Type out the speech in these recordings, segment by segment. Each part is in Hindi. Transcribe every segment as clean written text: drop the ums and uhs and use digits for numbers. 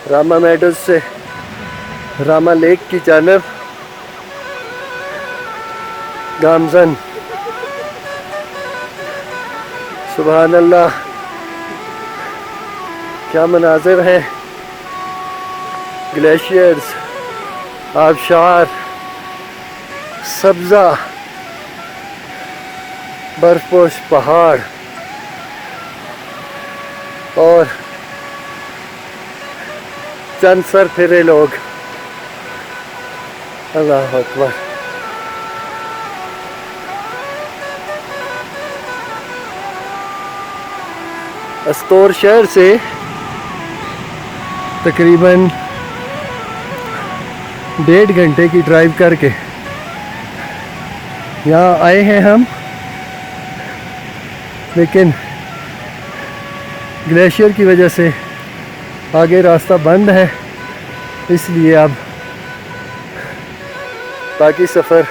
रामा मेडोज से रामा लेक की जानब गामजन। सुभान अल्लाह, क्या मनाजिर है। ग्लेशियर्स, आबशार, सब्ज़ा, बर्फपोश पहाड़ और चंद सर फिरे लोग। अल्लाह अकबर। अस्तोर शहर से तकरीबन 1.5 घंटे की ड्राइव करके यहाँ आए हैं हम, लेकिन ग्लेशियर की वजह से आगे रास्ता बंद है, इसलिए अब बाकी सफ़र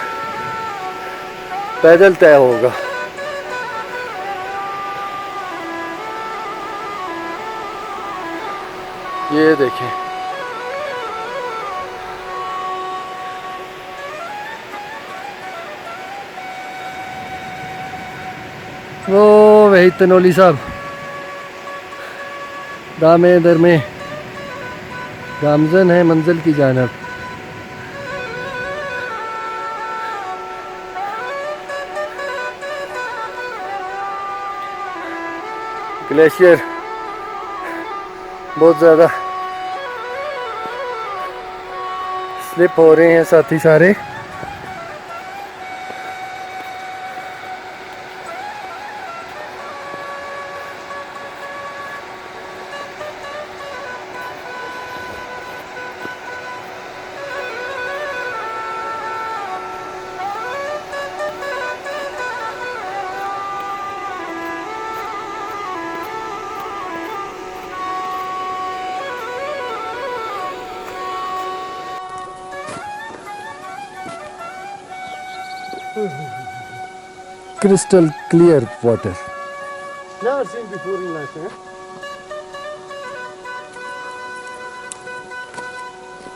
पैदल तय होगा। ये देखें, वो वही तनोली साहब दामे दर में गामजन है मंजिल की जानब। ग्लेशियर बहुत ज़्यादा स्लिप हो रहे हैं साथी सारे। Crystal clear water. Never seen before in life, eh?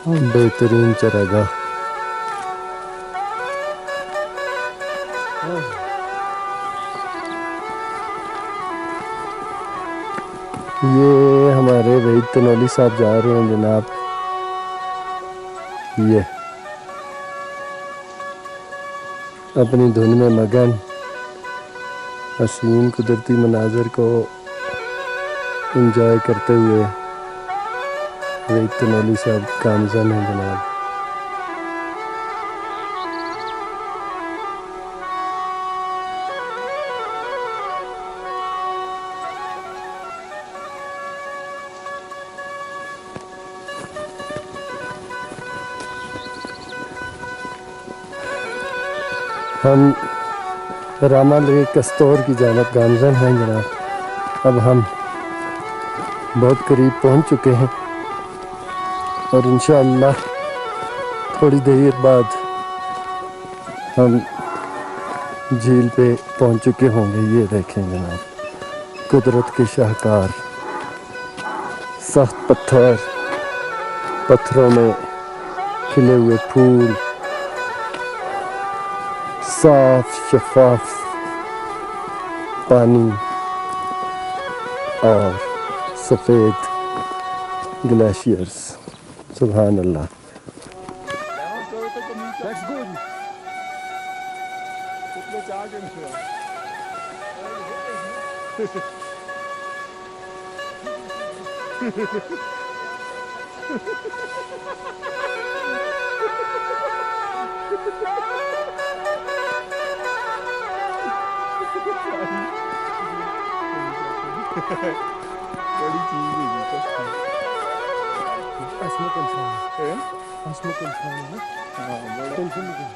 बेहतरीन चरागाह। ये हमारे वही तनोली साहब जा रहे हैं जनाब। ये अपनी धुन में मगन हसीन कुदरती मनाज़र को एंजॉय करते हुए वही तनोली साहब गामजन है जनाब। हम रामा लेक अस्तोर की जानब गामजन हैं जनाब। अब हम बहुत करीब पहुंच चुके हैं और इंशाअल्लाह थोड़ी देर बाद हम झील पे पहुंच चुके होंगे। ये देखें जनाब, कुदरत के शाहकार, सख्त पत्थर, पत्थरों में खिले हुए फूल, साफ शफाफ पानी और सफ़ेद ग्लेशियर्स। सुभान अल्लाह। बड़ी चीज है असमत इंसान ये है, असमत इंसान है ना। हाँ बड़ा टेंशन नहीं।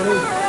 पानी